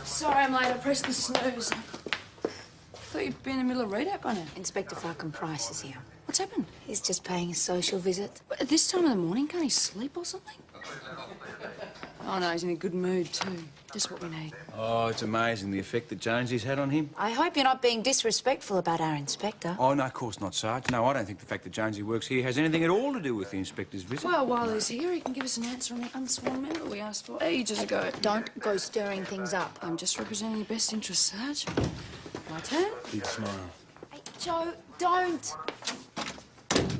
Sorry I'm late, I pressed the snooze. Thought you'd be in the middle of readout by now. Inspector Falcon Price is here. What's happened? He's just paying a social visit. But at this time of the morning, can't he sleep or something? Oh no, he's in a good mood too. Just what we need. Oh, it's amazing the effect that Jonesy's had on him. I hope you're not being disrespectful about our inspector. Oh, no, of course not, Sarge. No, I don't think the fact that Jonesy works here has anything at all to do with the inspector's visit. Well, while he's here, he can give us an answer on the unsworn member we asked for ages ago. Don't go stirring things up. I'm just representing your best interests, Sarge. My turn? Big smile. Hey, Joe, don't.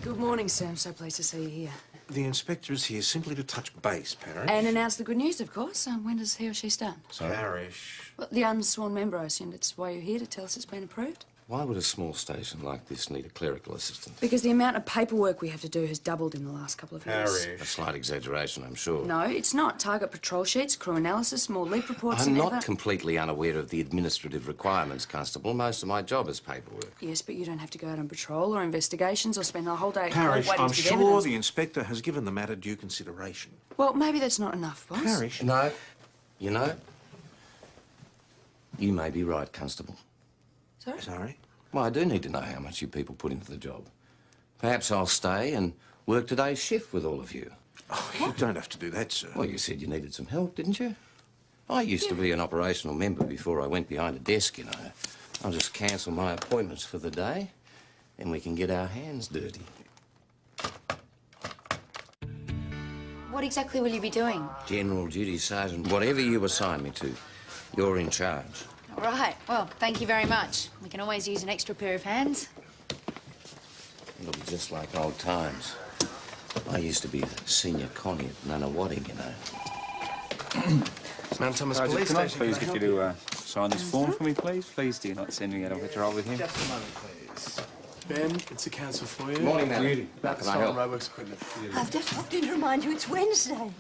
Good morning, sir. I'm so pleased to see you here. The inspector is here simply to touch base, Parish. And announce the good news, of course. When does he or she start? Parish. Well, the unsworn member, I assume that's why you're here, to tell us it's been approved? Why would a small station like this need a clerical assistant? Because the amount of paperwork we have to do has doubled in the last couple of years. A slight exaggeration, I'm sure. No, it's not. Target patrol sheets, crew analysis, more leap reports I'm than not ever. completely unaware of the administrative requirements, Constable. Most of my job is paperwork. Yes, but you don't have to go out on patrol or investigations or spend the whole day Parish, waiting I'm to give sure evidence. the inspector has given the matter due consideration. Well, maybe that's not enough, boss. Parish. No. You know, you may be right, Constable. Sorry? Sorry? Well, I do need to know how much you people put into the job. Perhaps I'll stay and work today's shift with all of you. Oh, you don't have to do that, sir. Well, you said you needed some help, didn't you? I used to be an operational member before I went behind a desk, you know. I'll just cancel my appointments for the day, and we can get our hands dirty. What exactly will you be doing? General duty, Sergeant. Whatever you assign me to, you're in charge. All right. Well, thank you very much. We can always use an extra pair of hands. It'll be just like old times. I used to be the senior connie at Nunawading, you know. Mount Thomas Sergeant, Police can I Station. please Can I get you to sign this form for me, please? Please do not send me out on patrol with him. Just a moment, please. Ben, it's a counsel for you. Morning, ma'am. Beauty. About the Can I stolen help? roadworks equipment. I've just popped in to remind you it's Wednesday.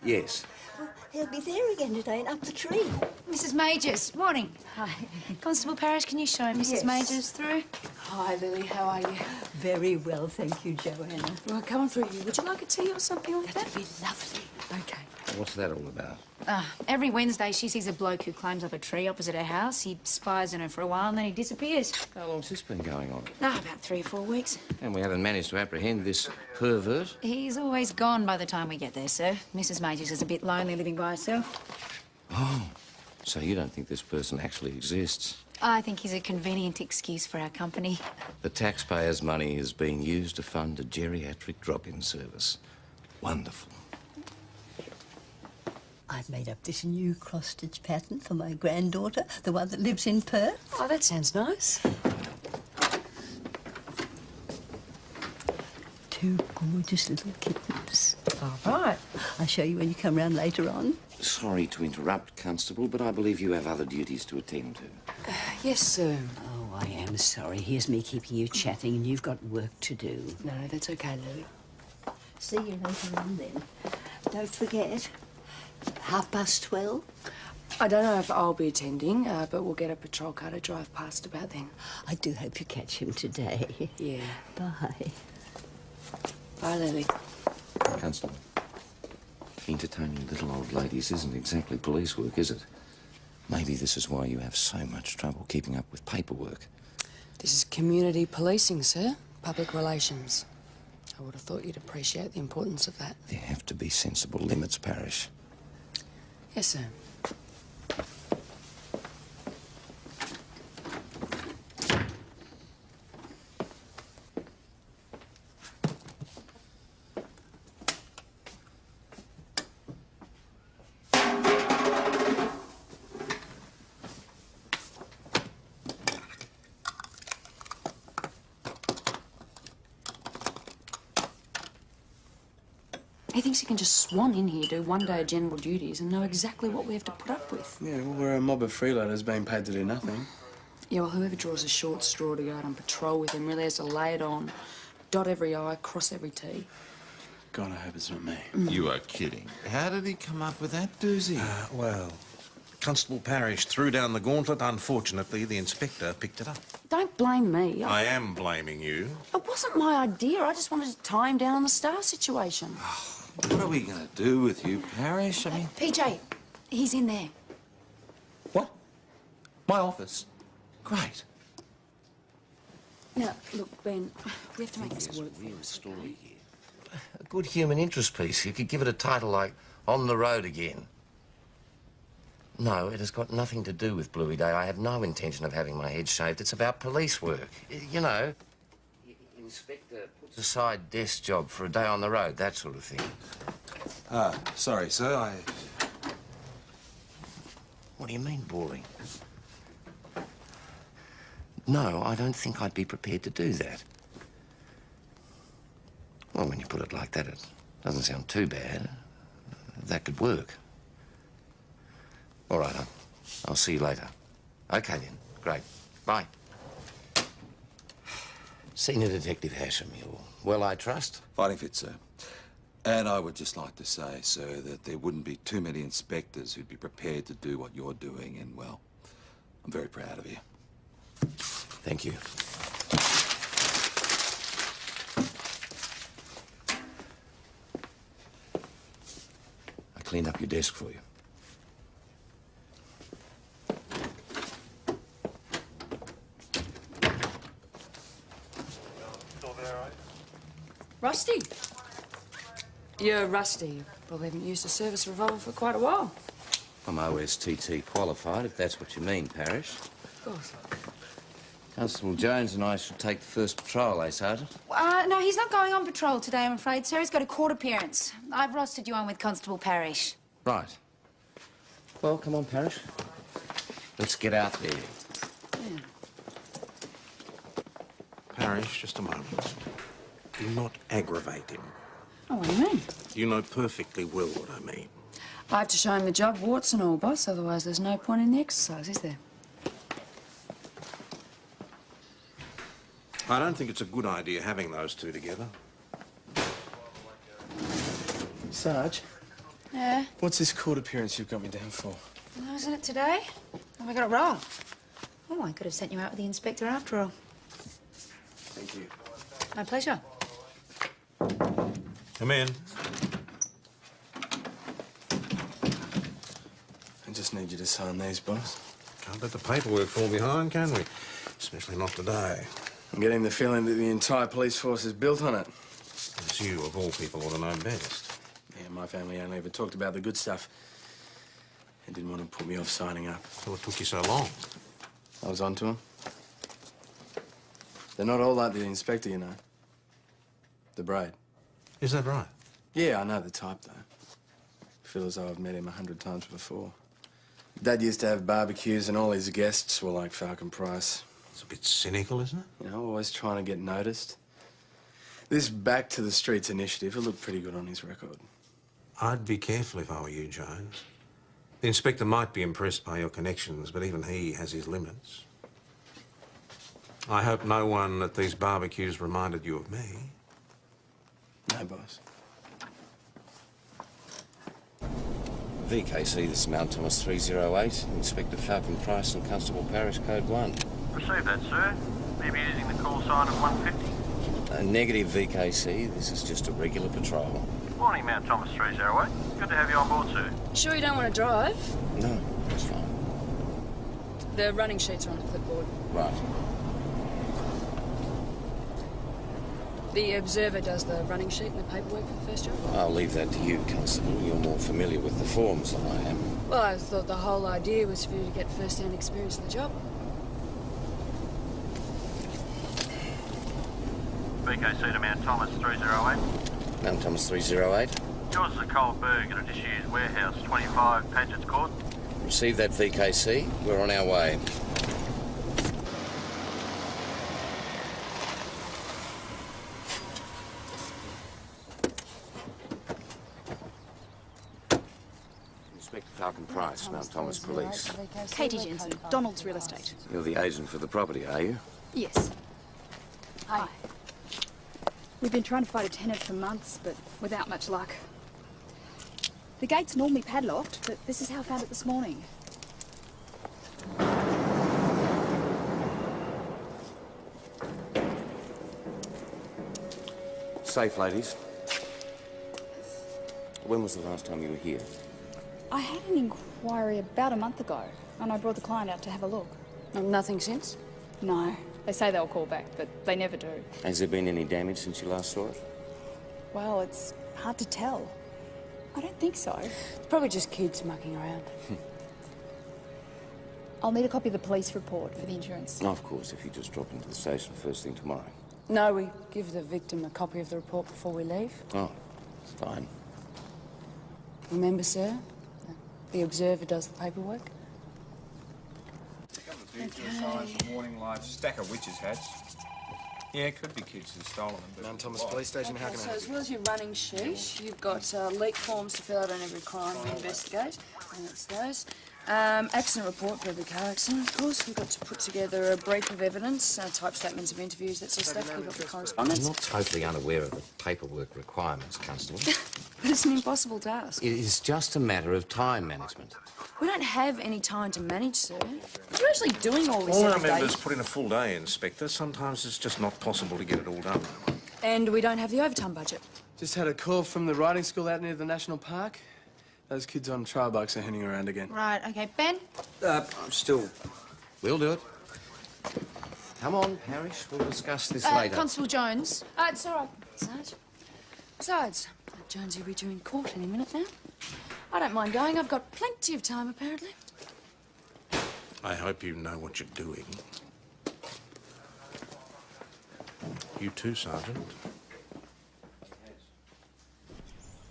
Yes. Well, he'll be there again today and up the tree. Mrs. Majors, morning. Hi. Constable Parrish, can you show Mrs. Yes. Majors through? Hi, Lily. How are you? Very well, thank you, Joanna. Well, come on through here. Would you like a tea or something like that? That'd be lovely. Okay. What's that all about? Every Wednesday she sees a bloke who climbs up a tree opposite her house. He spies on her for a while and then he disappears. How long's this been going on? About 3 or 4 weeks. And we haven't managed to apprehend this pervert? He's always gone by the time we get there, sir. Mrs. Majors is a bit lonely living by herself. Oh, so you don't think this person actually exists? I think he's a convenient excuse for our company. The taxpayers' money is being used to fund a geriatric drop-in service. Wonderful. I've made up this new cross-stitch pattern for my granddaughter, the one that lives in Perth. Oh, that sounds nice. 2 gorgeous little kittens. All right. I'll show you when you come round later on. Sorry to interrupt, Constable, but I believe you have other duties to attend to. Yes, sir. Oh, I am sorry. Here's me keeping you chatting and you've got work to do. No, that's okay, Lily. See you later on then. Don't forget, 12:30. I don't know if I'll be attending, but we'll get a patrol car to drive past about then. I do hope you catch him today. Yeah. Bye. Bye, Lily. Constable, entertaining little old ladies isn't exactly police work, is it? Maybe this is why you have so much trouble keeping up with paperwork. This is community policing, sir. Public relations. I would have thought you'd appreciate the importance of that. There have to be sensible limits, Parrish. Yes, sir. He thinks he can just swan in here, do one day of general duties and know exactly what we have to put up with. Yeah, well, we're a mob of freeloaders being paid to do nothing. Yeah, well, whoever draws a short straw to go out on patrol with him really has to lay it on, dot every I, cross every T. God, I hope it's not me. You are kidding. How did he come up with that doozy? Well, Constable Parish threw down the gauntlet. Unfortunately, the inspector picked it up. Don't blame me. I am blaming you. It wasn't my idea. I just wanted to tie him down on the star situation. What are we going to do with you, Parish? I mean... PJ, he's in there. What? My office? Great. Now, look, Ben, we have to make this work for us, okay? A good human interest piece. You could give it a title like On the Road Again. No, it has got nothing to do with Bluey Day. I have no intention of having my head shaved. It's about police work. You know, Inspector puts aside desk job for a day on the road, that sort of thing. Sorry, sir, What do you mean, boring? No, I don't think I'd be prepared to do that. Well, when you put it like that, it doesn't sound too bad. That could work. All right, I'll see you later. Okay, then. Great. Bye. Senior Detective Hasham, you're well, I trust? Fighting fit, sir. And I would just like to say, sir, that there wouldn't be too many inspectors who'd be prepared to do what you're doing, and, well, I'm very proud of you. Thank you. I cleaned up your desk for you. Rusty? You're rusty. You probably haven't used a service revolver for quite a while. I'm OSTT qualified, if that's what you mean, Parish. Of course. Constable Jones and I should take the first patrol, eh, Sergeant? No, he's not going on patrol today, I'm afraid, sir. He's got a court appearance. I've rostered you on with Constable Parrish. Right. Well, come on, Parish. Let's get out there. Yeah. Parish, just a moment. Do not aggravate him. Oh, what do you mean? You know perfectly well what I mean. I have to show him the job, warts and all, boss. Otherwise, there's no point in the exercise, is there? I don't think it's a good idea having those two together. Sarge, Yeah? what's this court appearance you've got me down for? Oh, isn't it today? Have I got it wrong? Oh, I could have sent you out with the inspector after all. Thank you. My pleasure. Come in. I just need you to sign these, boss. Can't let the paperwork fall behind, can we? Especially not today. I'm getting the feeling that the entire police force is built on it. As you, of all people, ought to know best. Yeah, my family only ever talked about the good stuff. They didn't want to put me off signing up. So what took you so long? I was on to them. They're not all like the inspector, you know. The braid. Is that right? Yeah, I know the type, though. Feel as though I've met him 100 times before. Dad used to have barbecues and all his guests were like Falcon Price. It's a bit cynical, isn't it? You know, always trying to get noticed. This Back to the Streets initiative will look pretty good on his record. I'd be careful if I were you, Jones. The inspector might be impressed by your connections, but even he has his limits. I hope no one at these barbecues reminded you of me. No, boss. VKC, this is Mount Thomas 308. Inspector Falcon Price and Constable Parish, Code 1. Received that, sir. Maybe using the call sign of 150. Negative, VKC. This is just a regular patrol. Morning, Mount Thomas 308. Good to have you on board, sir. Sure you don't want to drive? No, that's fine. The running sheets are on the clipboard. Right. The Observer does the running sheet and the paperwork for the first job. I'll leave that to you, Constable. You're more familiar with the forms than I am. Well, I thought the whole idea was for you to get first-hand experience of the job. VKC to Mount Thomas 308. Mount Thomas 308. Yours is a cold berg at a disused warehouse, 25 Paget's Court. Receive that, VKC. We're on our way. Inspector Falcon Price, Mount Thomas Police. Katie Jensen, Donald's Real Estate. You're the agent for the property, are you? Yes. Hi. We've been trying to find a tenant for months, but without much luck. The gate's normally padlocked, but this is how I found it this morning. Safe, ladies. When was the last time you were here? I had an inquiry about a month ago, and I brought the client out to have a look. Nothing since? No. They say they'll call back, but they never do. Has there been any damage since you last saw it? Well, it's hard to tell. I don't think so. It's probably just kids mucking around. I'll need a copy of the police report for the insurance. Of course, if you just drop into the station first thing tomorrow. No, we give the victim a copy of the report before we leave. Oh, it's fine. Remember, sir? The observer does the paperwork. Signs of warning lights, stack of witches' hats. Yeah, it could be kids who've stolen them. But Mount Thomas Police Station, how can I So help as you? well as your running sheet, you've got leak forms to fill out on every crime we investigate, and that's those. Accident report for every car accident, of course. We've got to put together a brief of evidence, type statements of interviews, that sort of stuff. We've got the I'm correspondence. not totally unaware of the paperwork requirements, Constable. But it's an impossible task. It is just a matter of time management. We don't have any time to manage, sir. You're actually doing all this All our every day. members put in a full day, Inspector. Sometimes it's just not possible to get it all done. And we don't have the overtime budget. Just had a call from the riding school out near the National Park. Those kids on trail bikes are hanging around again. Right, okay. Ben? I'm still... We'll do it. Come on, Parrish. We'll discuss this later. Constable Jones. It's all right, Sarge. Besides, Jonesy will be due in court any minute now. I don't mind going. I've got plenty of time, apparently. I hope you know what you're doing. You too, Sergeant.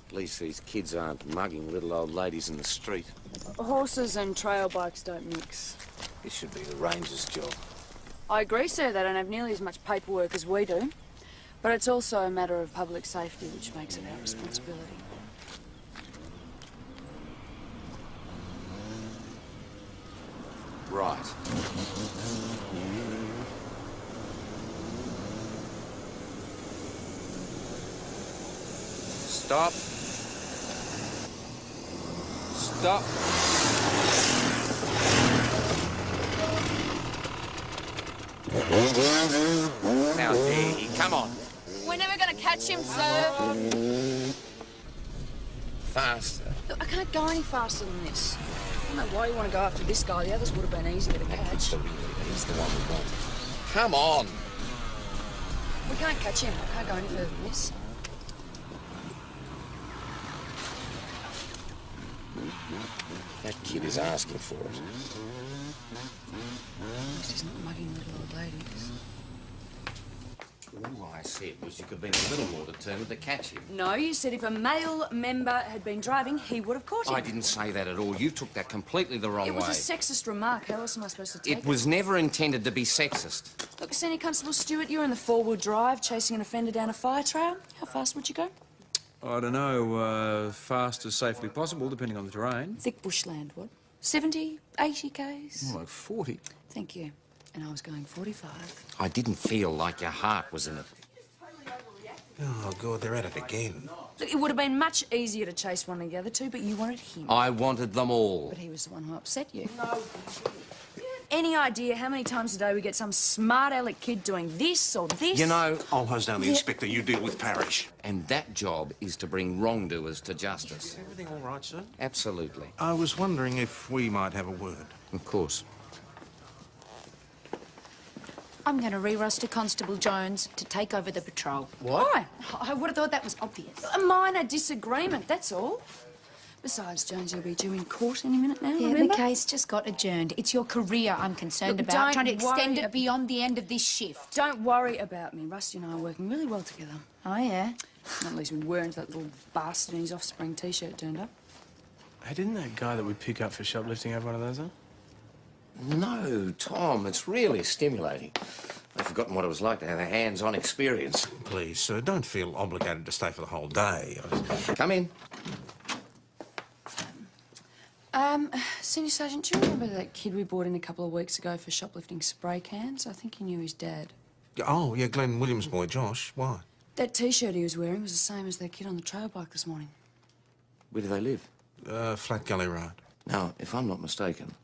At least these kids aren't mugging little old ladies in the street. Horses and trail bikes don't mix. This should be the ranger's job. I agree, sir. They don't have nearly as much paperwork as we do. But it's also a matter of public safety, which makes it our responsibility. Right. Stop. Stop. Now, there, come on. We're never going to catch him, sir. Faster. Look, I can't go any faster than this. I don't know why you want to go after this guy. The others would have been easier to catch. He's the one we want. Come on. We can't catch him. I can't go any further than this. That kid is asking for it. At least he's not mugging little old ladies. All I said was you could have been a little more determined to catch him. No, you said if a male member had been driving, he would have caught him. I didn't say that at all. You took that completely the wrong way. It was a sexist remark. How else am I supposed to take it? It was never intended to be sexist. Look, Senior Constable Stewart, you're in the four-wheel drive chasing an offender down a fire trail. How fast would you go? I don't know, fast as safely possible, depending on the terrain. Thick bushland, what? 70, 80 k's? More like 40. Thank you. And I was going 45. I didn't feel like your heart was in it. Oh, God, they're at it again. Look, it would have been much easier to chase one of the other two, but you wanted him. I wanted them all. But he was the one who upset you. No. Any idea how many times a day we get some smart aleck kid doing this or this? You know... I'll hose down the inspector. You deal with Parrish. And that job is to bring wrongdoers to justice. Everything all right, sir? Absolutely. I was wondering if we might have a word. Of course. I'm going to re-roster Constable Jones to take over the patrol. What? Why? I would have thought that was obvious. A minor disagreement, that's all. Besides, Jones, you'll be due in court any minute now, Yeah, remember? the case just got adjourned. It's your career I'm concerned Look, about, don't trying to extend worry it beyond the end of this shift. Don't worry about me. Rusty and I are working really well together. Oh, yeah? At least we were until that little bastard in his offspring T-shirt turned up. Hey, didn't that guy that we pick up for shoplifting have one of those, huh? No, Tom, it's really stimulating. I've forgotten what it was like to have a hands-on experience. Please, sir, don't feel obligated to stay for the whole day. Come in. Senior Sergeant, do you remember that kid we brought in a couple of weeks ago for shoplifting spray cans? I think he knew his dad. Oh, yeah, Glenn Williams' boy, Josh. Why? That T-shirt he was wearing was the same as that kid on the trail bike this morning. Where do they live? Flat Gully Road. Now, if I'm not mistaken,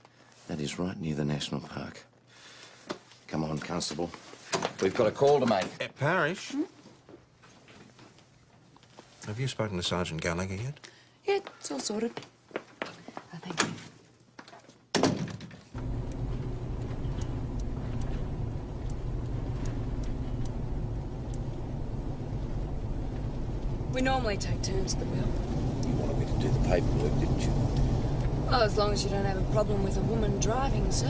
that is right near the National Park. Come on, Constable. We've got a call to make. Parrish? Have you spoken to Sergeant Gallagher yet? Yeah, it's all sorted. Oh, thank you. We normally take turns at the wheel. You wanted me to do the paperwork, didn't you? Well, as long as you don't have a problem with a woman driving, sir.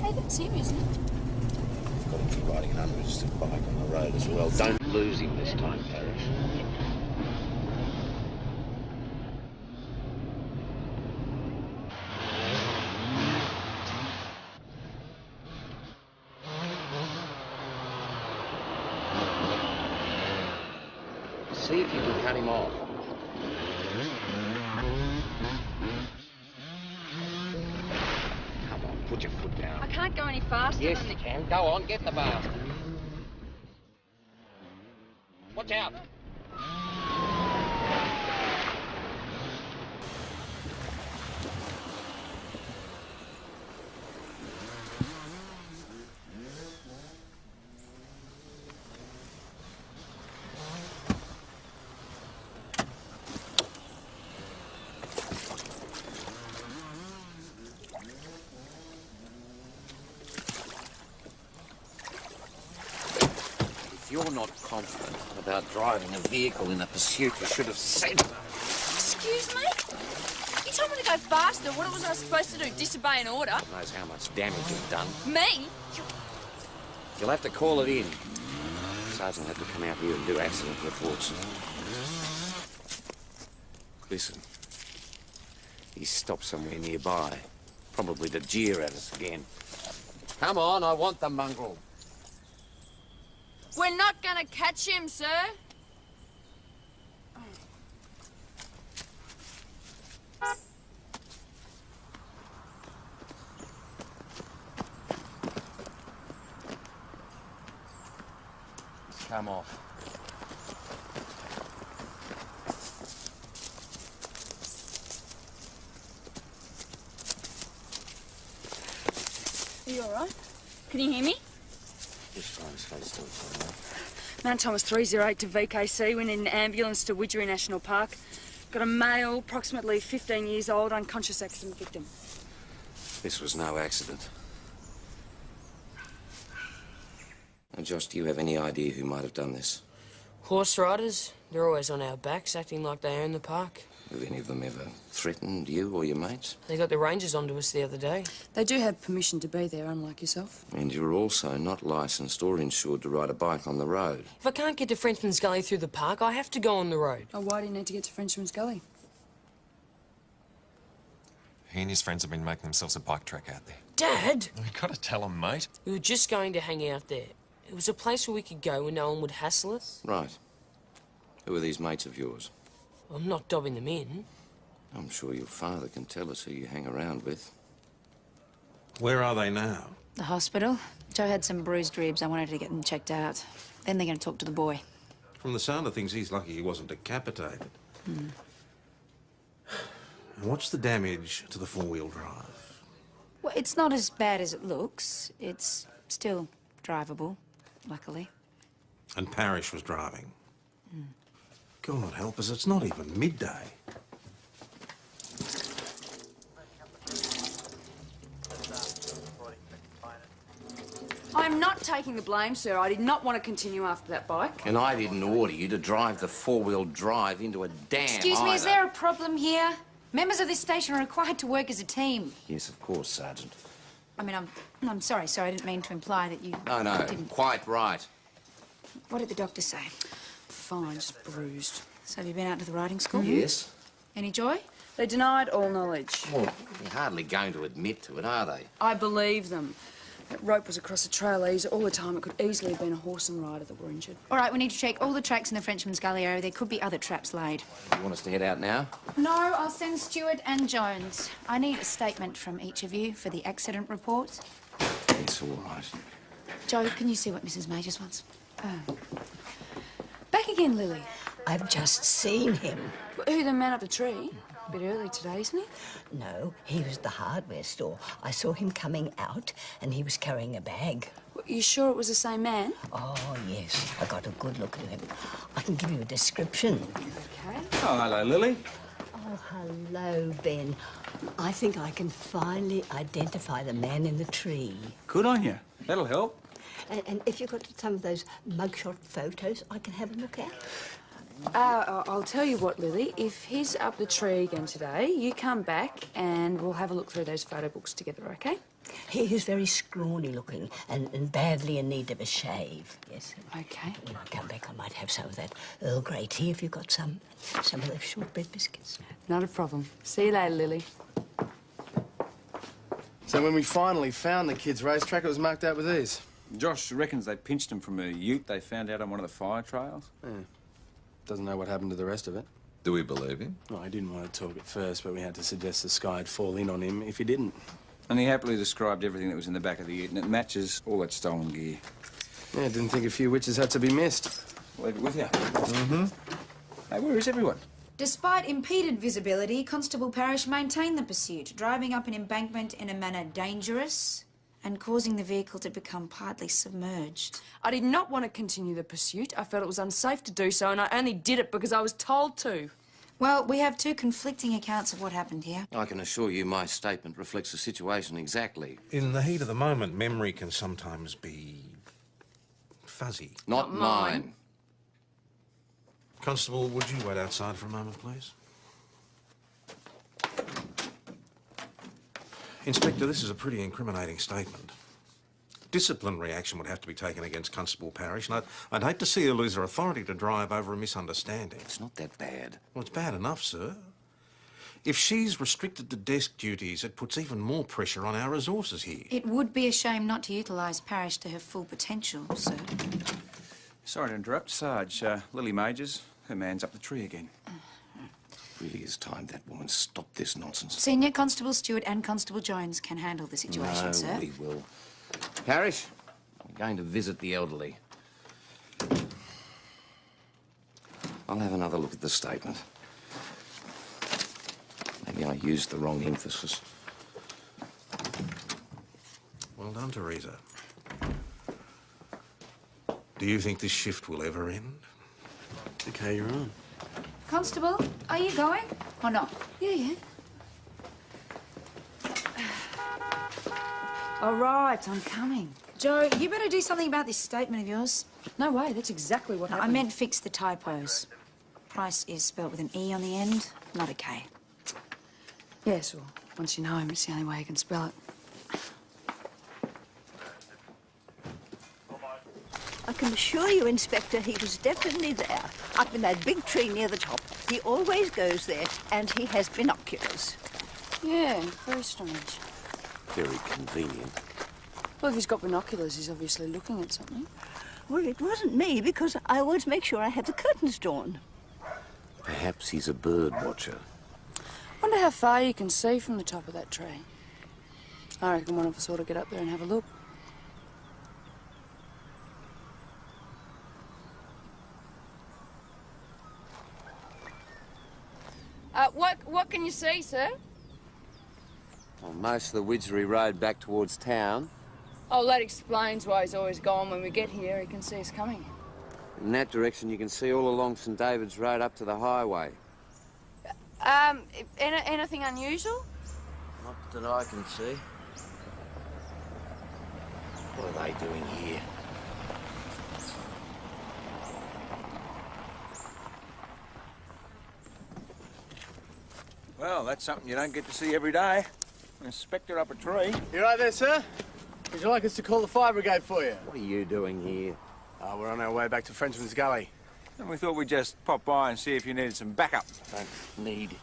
Hey, that's him, isn't it? You've got him for riding an unregistered bike on the road as well. Don't lose him this time, Parrish. See if you can cut him off. Come on, put your foot down. I can't go any faster Yes, than you can. Go on, get the bastard. Watch out. If you're not confident about driving a vehicle in a pursuit, you should have said so. Excuse me? You told me to go faster. What was I supposed to do? Disobey an order? God knows how much damage you've done. Me? You'll have to call it in. Sergeant had to come out here and do accident reports. Listen. He stopped somewhere nearby. Probably to jeer at us again. Come on, I want the mongrel. We're not gonna catch him, sir. Come off. Are you all right? Can you hear me? Just trying to stay still for a moment. Mount Thomas 308 to VKC. We need an ambulance to Widgery National Park. Got a male, approximately 15 years old, unconscious accident victim. This was no accident. Now, Josh, do you have any idea who might have done this? Horse riders, they're always on our backs, acting like they own the park. Have any of them ever threatened you or your mates? They got the rangers onto us the other day. They do have permission to be there, unlike yourself. And you're also not licensed or insured to ride a bike on the road. If I can't get to Frenchman's Gully through the park, I have to go on the road. Oh, why do you need to get to Frenchman's Gully? He and his friends have been making themselves a bike track out there. Dad! We gotta tell him, mate. We were just going to hang out there. It was a place where we could go where no one would hassle us. Right. Who are these mates of yours? I'm not dobbing them in. I'm sure your father can tell us who you hang around with. Where are they now? The hospital. Joe had some bruised ribs. I wanted to get them checked out. Then they're going to talk to the boy. From the sound of things, he's lucky he wasn't decapitated. And what's the damage to the four-wheel drive? Well, it's not as bad as it looks. It's still drivable, luckily. And Parrish was driving. God help us, it's not even midday. I'm not taking the blame, sir. I did not want to continue after that bike. And I didn't order you to drive the four-wheel drive into a dam. Excuse me, is either. there a problem here? Members of this station are required to work as a team. Yes, of course, Sergeant. I mean, I'm sorry, sir. I didn't mean to imply that you No, didn't. quite right. What did the doctor say? Fine, just bruised. So have you been out to the riding school? Yes. Any joy? They denied all knowledge. Well, they're hardly going to admit to it, are they? I believe them. That rope was across the trail easy all the time. It could easily have been a horse and rider that were injured. All right, we need to check all the tracks in the Frenchman's Gully area. There could be other traps laid. You want us to head out now? No, I'll send Stewart and Jones. I need a statement from each of you for the accident report. It's all right. Joe, can you see what Mrs. Majors wants? Back again, Lily. I've just seen him. Who, the man up the tree? A bit early today, isn't he? No, he was at the hardware store. I saw him coming out and he was carrying a bag. You sure it was the same man? Oh, yes. I got a good look at him. I can give you a description. Okay. Oh, hello, Lily. Oh, hello, Ben. I think I can finally identify the man in the tree. Good on you. That'll help. And if you've got some of those mugshot photos, I can have a look at. I'll tell you what, Lily. If he's up the tree again today, you come back and we'll have a look through those photo books together, okay? He is very scrawny looking and badly in need of a shave, yes. Okay. When I come back, I might have some of that Earl Grey tea if you've got some of those shortbread biscuits. Not a problem. See you later, Lily. So when we finally found the kids' racetrack, it was marked out with these. Josh reckons they pinched him from a ute they found out on one of the fire trails. Yeah. Doesn't know what happened to the rest of it. Do we believe him? No, he didn't want to talk at first, but we had to suggest the sky would fall in on him if he didn't. And he happily described everything that was in the back of the ute, and it matches all that stolen gear. Yeah, didn't think a few witches had to be missed. Leave it with you. Mm-hmm. Hey, where is everyone? Despite impeded visibility, Constable Parrish maintained the pursuit, driving up an embankment in a manner dangerous and causing the vehicle to become partly submerged. I did not want to continue the pursuit. I felt it was unsafe to do so, and I only did it because I was told to. Well, we have two conflicting accounts of what happened here. I can assure you my statement reflects the situation exactly. In the heat of the moment, memory can sometimes be fuzzy. Not mine. Constable, would you wait outside for a moment, please? Inspector, this is a pretty incriminating statement. Disciplinary action would have to be taken against Constable Parrish, and I'd hate to see her lose her authority to drive over a misunderstanding. It's not that bad. Well, it's bad enough, sir. If she's restricted to desk duties, it puts even more pressure on our resources here. It would be a shame not to utilise Parrish to her full potential, sir. Sorry to interrupt, Sarge. Lily Majors, her man's up the tree again. Really is time that woman stopped this nonsense. Senior Constable Stewart and Constable Jones can handle the situation, No, sir. we will. Parrish, I'm going to visit the elderly. I'll have another look at the statement. Maybe I used the wrong emphasis. Well done, Teresa. Do you think this shift will ever end? Okay, you're on. Constable, are you going or not? Yeah. All right, I'm coming. Joe, you better do something about this statement of yours. No way, that's exactly what No, I happened. meant fix the typos. Price is spelled with an E on the end, not a K. Yes, well, once you know him, it's the only way you can spell it. I can assure you, Inspector, he was definitely there, up in that big tree near the top. He always goes there, and he has binoculars. Yeah, very strange. Very convenient. Well, if he's got binoculars, he's obviously looking at something. Well, it wasn't me, because I always make sure I have the curtains drawn. Perhaps he's a bird watcher. Wonder how far you can see from the top of that tree. I reckon one of us ought to get up there and have a look. What can you see, sir? Well, most of the Widgery Road back towards town. Oh, that explains why he's always gone. When we get here, he can see us coming. In that direction, you can see all along St David's Road up to the highway. Anything unusual? Not that I can see. What are they doing here? Well, that's something you don't get to see every day. Inspector up a tree. You right there, sir? Would you like us to call the fire brigade for you? What are you doing here? Oh, we're on our way back to Frenchman's Gully. And we thought we'd just pop by and see if you needed some backup. Don't need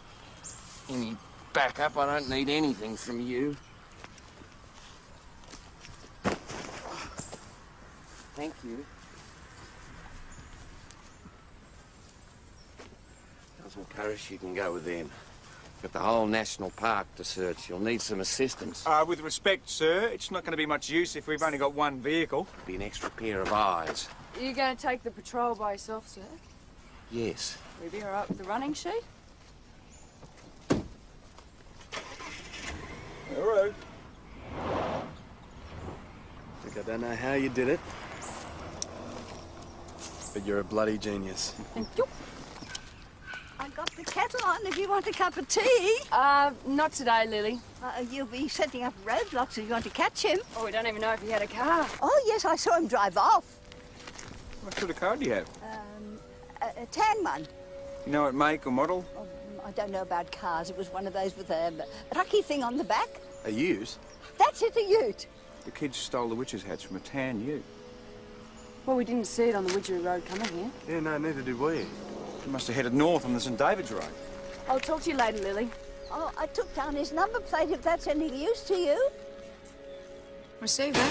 any backup. I don't need anything from you. Thank you. Constable Parrish, you can go with them. Got the whole national park to search. You'll need some assistance. With respect, sir, it's not going to be much use if we've only got one vehicle. Be an extra pair of eyes. Are you going to take the patrol by yourself, sir? Yes. Will you be all right with the running sheet? All right. The Look, I don't know how you did it, but you're a bloody genius. Thank you. I got the kettle on if you want a cup of tea. Not today, Lily. You'll be setting up roadblocks if you want to catch him. Oh, we don't even know if he had a car. Oh, yes, I saw him drive off. What sort of car do you have? A tan one. You know what make or model? Oh, I don't know about cars. It was one of those with a rocky thing on the back. A ute? That's it, a ute. The kids stole the witches' hats from a tan ute. Well, we didn't see it on the Widgery Road coming here. Yeah, no, neither did we. They must have headed north on the St David's Road. I'll talk to you later, Lily. Oh, I took down his number plate if that's any use to you. Receiver.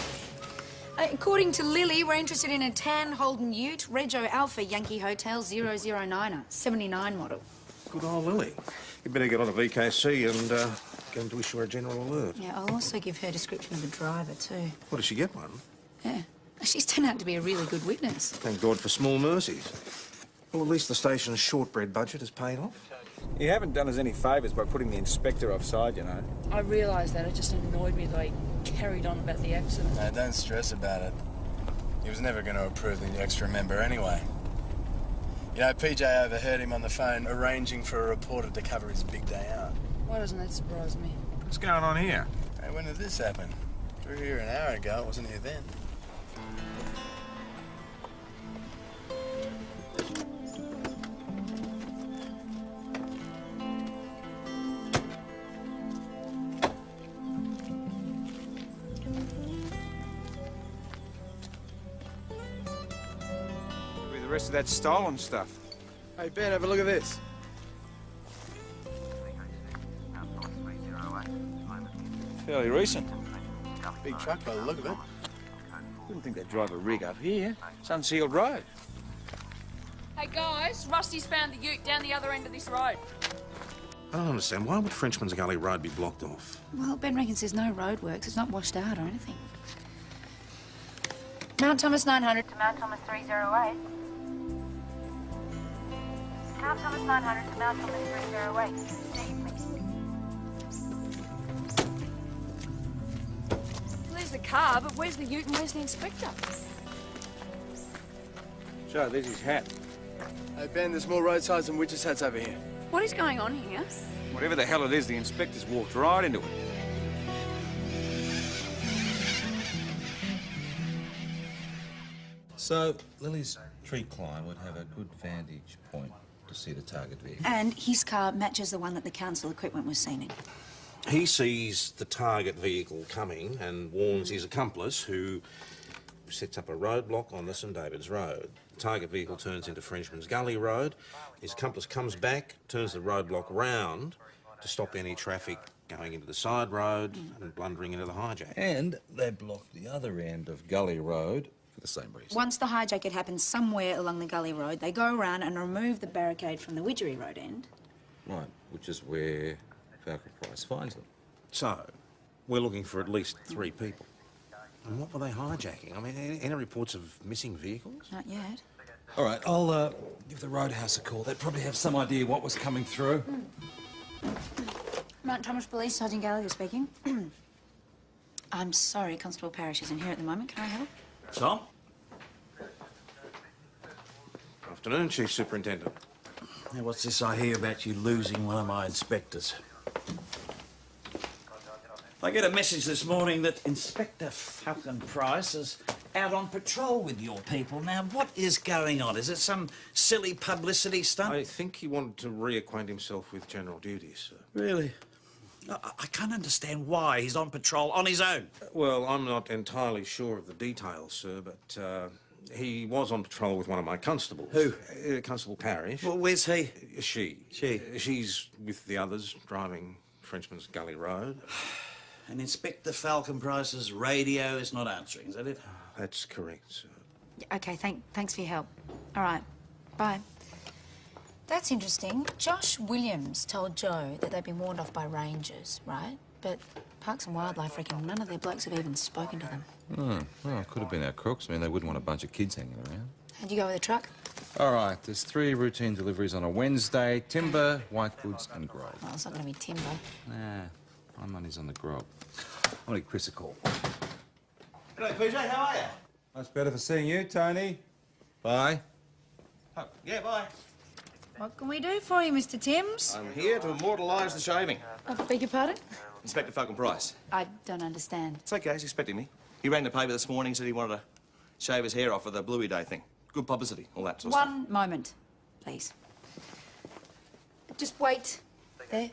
According to Lily, we're interested in a tan Holden Ute, Rego Alpha Yankee Hotel 009er, 79 model. Good old Lily. You better get on to VKC and get them to issue her a general alert. Yeah, I'll also give her a description of the driver, too. What, did she get one? Yeah. She's turned out to be a really good witness. Thank God for small mercies. Well, at least the station's shortbread budget has paid off. You haven't done us any favours by putting the inspector offside, you know. I realised that. It just annoyed me that I carried on about the accident. No, don't stress about it. He was never going to approve the extra member anyway. You know, PJ overheard him on the phone arranging for a reporter to cover his big day out. Why doesn't that surprise me? What's going on here? Hey, when did this happen? We were here an hour ago. I wasn't here then. The rest of that stolen stuff. Hey, Ben, have a look at this. Fairly recent. Big truck by the look of it. Wouldn't think they'd drive a rig up here. It's unsealed road. Hey, guys, Rusty's found the ute down the other end of this road. I don't understand. Why would Frenchman's Gully Road be blocked off? Well, Ben reckons there's no roadworks. It's not washed out or anything. Mount Thomas 900 to Mount Thomas 308. Mount Thomas 900 to Mount Thomas 308. There's the car, but where's the ute and where's the inspector? So, there's his hat. Hey, Ben, there's more road signs and witches' hats over here. What is going on here? Whatever the hell it is, the inspector's walked right into it. So, Lily's tree climb would have a good vantage point to see the target vehicle. And his car matches the one that the council equipment was seen in. He sees the target vehicle coming and warns his accomplice, who sets up a roadblock on the St David's Road. The target vehicle turns into Frenchman's Gully Road. His accomplice comes back, turns the roadblock round to stop any traffic going into the side road and blundering into the hijack. And they block the other end of Gully Road for the same reason. Once the hijack had happened somewhere along the Gully Road, they go around and remove the barricade from the Widgery Road end. Right, which is where Falcon Price finds them. So, we're looking for at least 3 people. And what were they hijacking? I mean, any reports of missing vehicles? Not yet. All right, I'll give the Roadhouse a call. They'd probably have some idea what was coming through. Mount Thomas Police, Sergeant Gallagher speaking. I'm sorry, Constable Parrish isn't here at the moment. Can I help? Tom? Afternoon, Chief Superintendent. Now, what's this I hear about you losing one of my inspectors? I get a message this morning that Inspector Falcon Price is out on patrol with your people. Now, what is going on? Is it some silly publicity stunt? I think he wanted to reacquaint himself with general duties, sir. Really? I can't understand why he's on patrol on his own. Well, I'm not entirely sure of the details, sir, but he was on patrol with one of my constables. Who? Constable Parrish. Well, where's he? She. She's with the others, driving Frenchman's Gully Road. And Inspector Falcon Price's radio is not answering, is that it? That's correct, sir. Okay, thanks for your help. All right, bye. That's interesting. Josh Williams told Joe that they'd been warned off by rangers, right? But Parks and Wildlife reckon none of their blokes have even spoken to them. Well, it could have been our crooks. I mean, they wouldn't want a bunch of kids hanging around. How'd you go with the truck? All right, there's 3 routine deliveries on a Wednesday. Timber, white goods and grog. Well, it's not going to be timber. Nah, my money's on the grog. I'm gonna give Chris a call. G'day, PJ, how are you? Much better for seeing you, Tony. Bye. Oh, yeah, bye. What can we do for you, Mr. Timms? I'm here to immortalise the shaving. I beg your pardon? Inspector Falcon Price. I don't understand. It's okay, he's expecting me. He rang the paper this morning, said he wanted to shave his hair off for the Bluey Day thing. Good publicity, all that sort of stuff. One moment, please. Just wait. There.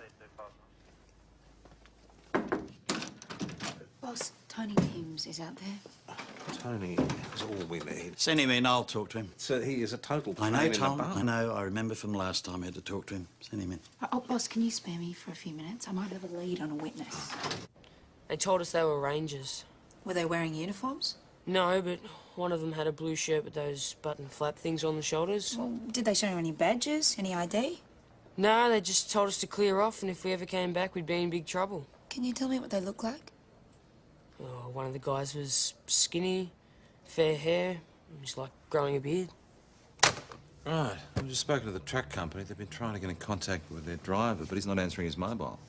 Boss, Tony Timms is out there. Tony is all we need. Send him in, I'll talk to him. So he is a total I pain know, in the Tom, bum. I know. I remember from last time I had to talk to him. Send him in. Oh, boss, can you spare me for a few minutes? I might have a lead on a witness. They told us they were rangers. Were they wearing uniforms? No, but one of them had a blue shirt with those button flap things on the shoulders. Well, did they show you any badges, any ID? No, they just told us to clear off, and if we ever came back, we'd be in big trouble. Can you tell me what they look like? Oh, one of the guys was skinny, fair hair, just like growing a beard. Right. I've just spoken to the truck company. They've been trying to get in contact with their driver, but he's not answering his mobile.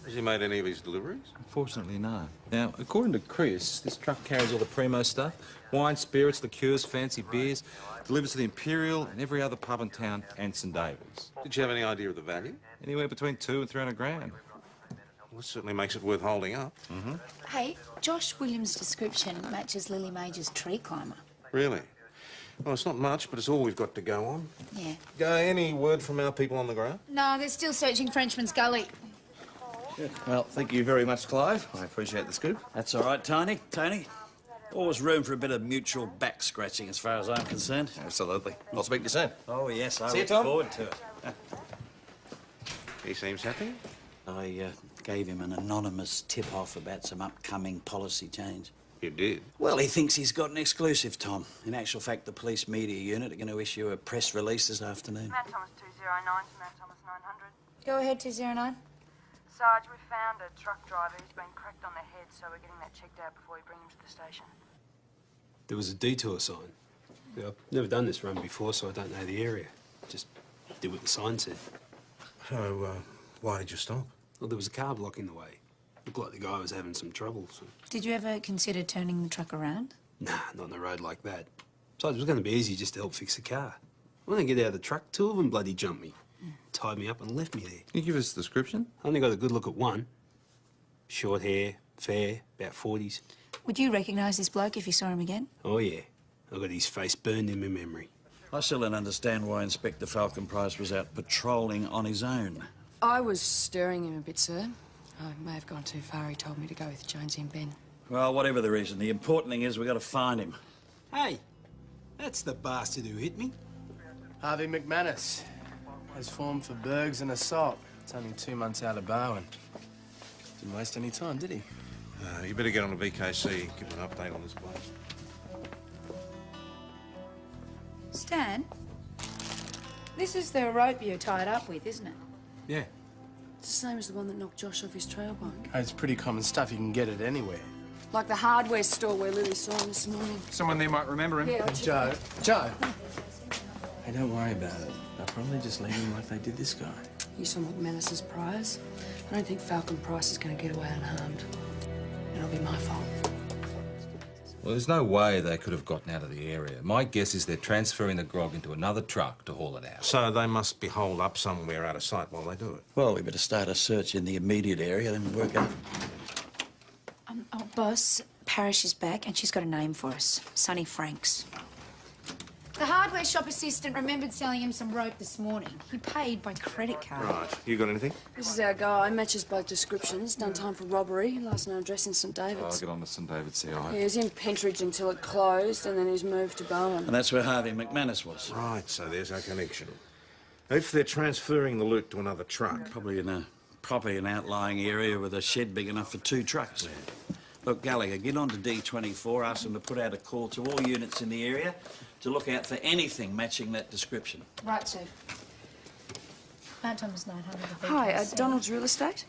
Has he made any of his deliveries? Unfortunately, no. Now, according to Chris, this truck carries all the primo stuff. Wine, spirits, liqueurs, fancy beers. Delivers to the Imperial and every other pub in town and St David's. Did you have any idea of the value? Anywhere between $200 and $300 grand. Well, this certainly makes it worth holding up. Mm-hmm. Hey, Josh Williams' description matches Lily Major's tree climber. Really? Well, it's not much, but it's all we've got to go on. Yeah. Any word from our people on the ground? No, they're still searching Frenchman's Gully. Good. Well, thank you very much, Clive. I appreciate the scoop. That's all right, Tony. Tony, always room for a bit of mutual back scratching as far as I'm concerned. Absolutely. I'll speak to you soon. Oh, yes, I See you, look Tom. forward to it. He seems happy. I gave him an anonymous tip-off about some upcoming policy change. You did? Well, he thinks he's got an exclusive, Tom. In actual fact, the police media unit are going to issue a press release this afternoon. Matt Thomas 209 to Matt Thomas 900. Go ahead, 209. Sarge, we found a truck driver who's been cracked on the head, so we're getting that checked out before we bring him to the station. There was a detour sign. Yeah, I've never done this run before, so I don't know the area. Just did what the sign said. So, why did you stop? Well, there was a car blocking the way. Looked like the guy was having some trouble, so... Did you ever consider turning the truck around? Nah, not on the road like that. Besides, it was going to be easy just to help fix the car. When they get out of the truck, two of them bloody jumped me. Tied me up and left me there. Can you give us a description? I only got a good look at one. Short hair, fair, about 40s. Would you recognise this bloke if you saw him again? Oh, yeah. I've got his face burned in my memory. I still don't understand why Inspector Falcon Price was out patrolling on his own. I was stirring him a bit, sir. I may have gone too far. He told me to go with Jonesy and Ben. Well, whatever the reason, the important thing is we've got to find him. Hey, that's the bastard who hit me. Harvey McManus has formed for Bergs and assault. It's only 2 months out of Bowen. Didn't waste any time, did he? You better get on to VKC, give them an update on this place. Stan, this is the rope you're tied up with, isn't it? Yeah. It's the same as the one that knocked Josh off his trail bike. It's pretty common stuff. You can get it anywhere. Like the hardware store where Lily saw him this morning. Someone there might remember him. Yeah, Joe. Hey, don't worry about it. They'll probably just leave him like they did this guy. You saw McManus's prize. I don't think Falcon Price is going to get away unharmed. It'll be my fault. Well, there's no way they could have gotten out of the area. My guess is they're transferring the grog into another truck to haul it out. So they must be holed up somewhere out of sight while they do it. Well, we better start a search in the immediate area, then work out. Oh, boss, Parrish is back and she's got a name for us. Sonny Franks. The hardware shop assistant remembered selling him some rope this morning. He paid by credit card. Right. You got anything? This is our guy. Matches both descriptions. Done time for robbery. Last known address in St David's. I'll get on to St David's CI. Yeah, he was in Pentridge until it closed, and then he was moved to Bowen. And that's where Harvey McManus was. Right, so there's our connection. If they're transferring the loot to another truck... Probably in an outlying area with a shed big enough for 2 trucks. Look, Gallagher, get on to D24, ask them to put out a call to all units in the area to look out for anything matching that description. Right, sir. Matt Thomas 900. Hi, Donald's Real Estate?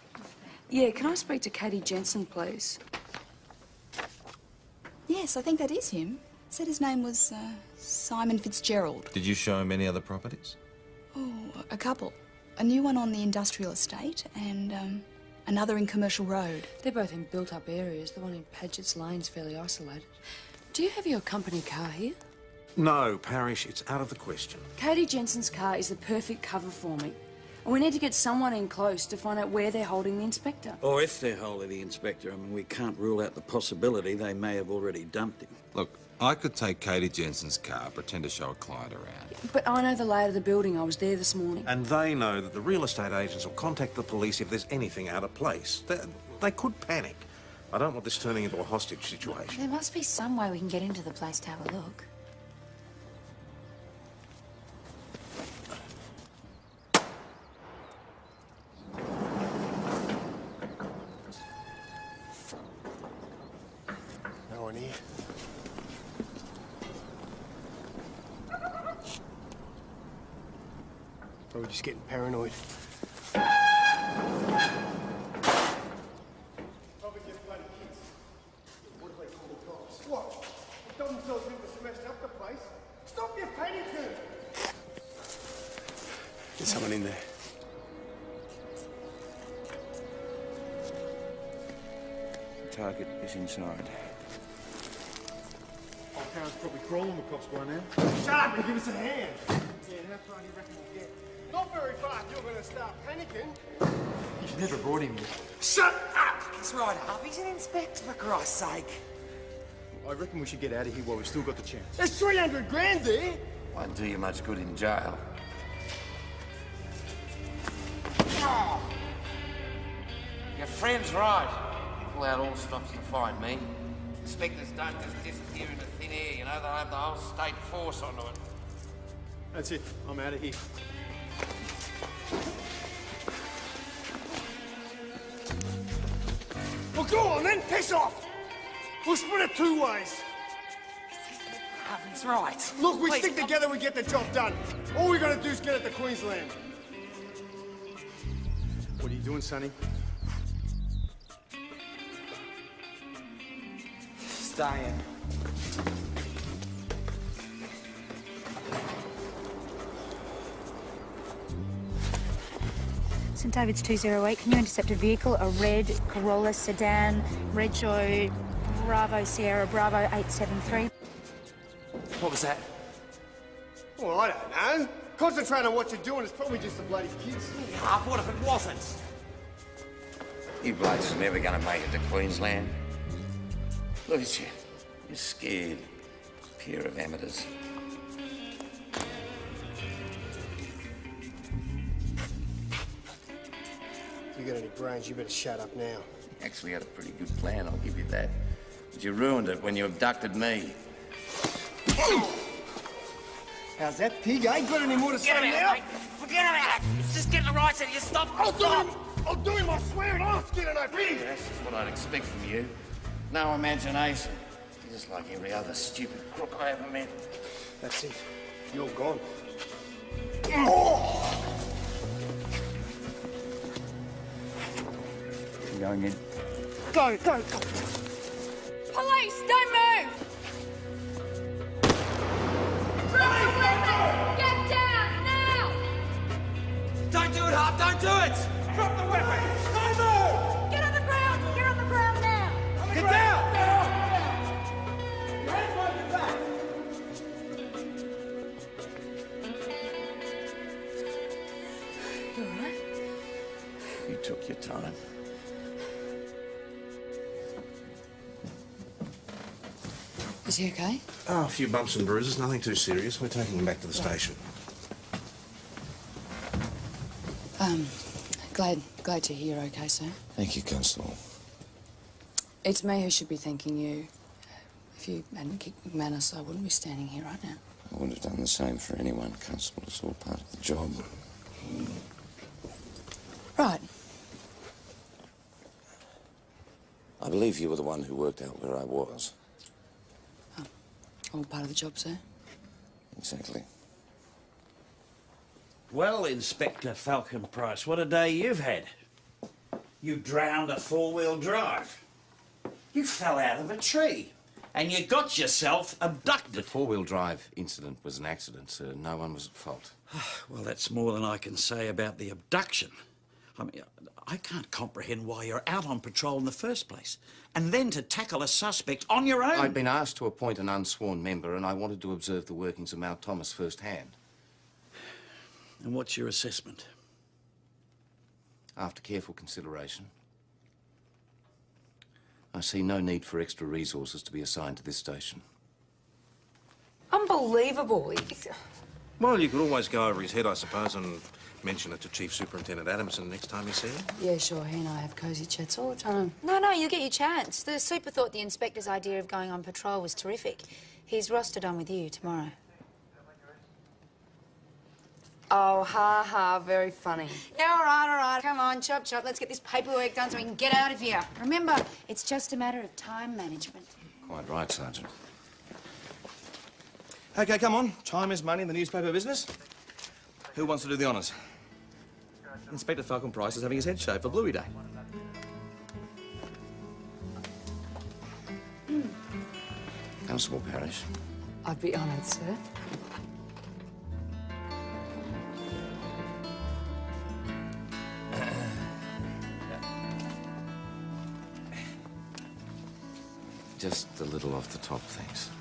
Yeah, can I speak to Katie Jensen, please? Yes, I think that is him. Said his name was Simon Fitzgerald. Did you show him any other properties? Oh, a couple. A new one on the industrial estate and Another in Commercial Road. They're both in built-up areas. The one in Paget's Lane's fairly isolated. Do you have your company car here? No, Parish, it's out of the question. Katie Jensen's car is the perfect cover for me. And we need to get someone in close to find out where they're holding the inspector. Or if they're holding the inspector, I mean, we can't rule out the possibility they may have already dumped him. Look, I could take Katie Jensen's car, pretend to show a client around. But I know the layout of the building. I was there this morning. And they know that the real estate agents will contact the police if there's anything out of place. They could panic. I don't want this turning into a hostage situation. There must be some way we can get into the place to have a look. No one here. Probably just getting paranoid. Probably just bloody kids. What do they call the cops? What? It doesn't tell them to smash up the place. Stop your panicking! There's someone in there. The target is inside. Our parents probably crawling with cops by now. Shut up and give us a hand. Yeah, how far do you reckon we'll get? Not very far if you're going to start panicking. You should never brought him here. Shut up! He's right up. He's an inspector, for Christ's sake. I reckon we should get out of here while we've still got the chance. There's 300 grand there! Won't do you much good in jail. Oh. Your friend's right. Pull out all stops to find me. Inspectors don't just disappear into thin air, you know, they'll have the whole state force onto it. That's it. I'm out of here. Well, go on then, piss off! We'll split it 2 ways. He's right. Look, we Please, stick together, we get the job done. All we gotta do is get it to Queensland. What are you doing, Sonny? Staying. St David's 208, can you intercept a vehicle, a red Corolla sedan, Red Joe, Bravo Sierra, Bravo 873? What was that? Well, I don't know. Concentrate on what you're doing. It's probably just the bloody kids. Ah, what if it wasn't? You blokes are never going to make it to Queensland. Look at you. You're scared. Pair of amateurs. If you got any brains, you better shut up now. Actually had a pretty good plan, I'll give you that. But you ruined it when you abducted me. How's that, pig? I ain't got any more to say now. Mate. Forget about it. It's just getting the right set. You stop. I'll do him, I swear it. I'll skin it, pig. That's just what I'd expect from you. No imagination. You're just like every other stupid crook I ever met. That's it. You're gone. I'm going in. Go, go, go. Police, don't move! Get down, now! Don't do it, Harp. Don't do it. Drop the weapon. Don't move. Get on the ground! Get on the ground now! Get down. Your hands behind your back. You all right? You took your time. Is he okay? Oh, a few bumps and bruises, nothing too serious. We're taking him back to the station. Glad to hear you're okay, sir. Thank you, Constable. It's me who should be thanking you. If you hadn't kicked McManus, I wouldn't be standing here right now. I would have done the same for anyone, Constable. It's all part of the job. Right. I believe you were the one who worked out where I was. All part of the job, sir. Exactly. Well, Inspector Falcon Price, what a day you've had. You drowned a four-wheel drive. You fell out of a tree. And you got yourself abducted. The four-wheel drive incident was an accident, sir. No one was at fault. Well, that's more than I can say about the abduction. I mean, I can't comprehend why you're out on patrol in the first place. And then to tackle a suspect on your own. I'd been asked to appoint an unsworn member, and I wanted to observe the workings of Mount Thomas firsthand. And what's your assessment? After careful consideration, I see no need for extra resources to be assigned to this station. Unbelievable. Well, you could always go over his head, I suppose, and mention it to Chief Superintendent Adamson next time you see him. Yeah, sure. He and I have cosy chats all the time. No, you get your chance. The super thought the inspector's idea of going on patrol was terrific. He's rostered on with you tomorrow. Oh, ha, very funny. Yeah, all right. Come on, chop. Let's get this paperwork done so we can get out of here. Remember, it's just a matter of time management. Quite right, Sergeant. OK, come on. Time is money in the newspaper business. Who wants to do the honours? Inspector Falcon Price is having his head shaved for Bluey Day. Constable Parrish. I'd be honoured, sir. Just a little off the top, thanks.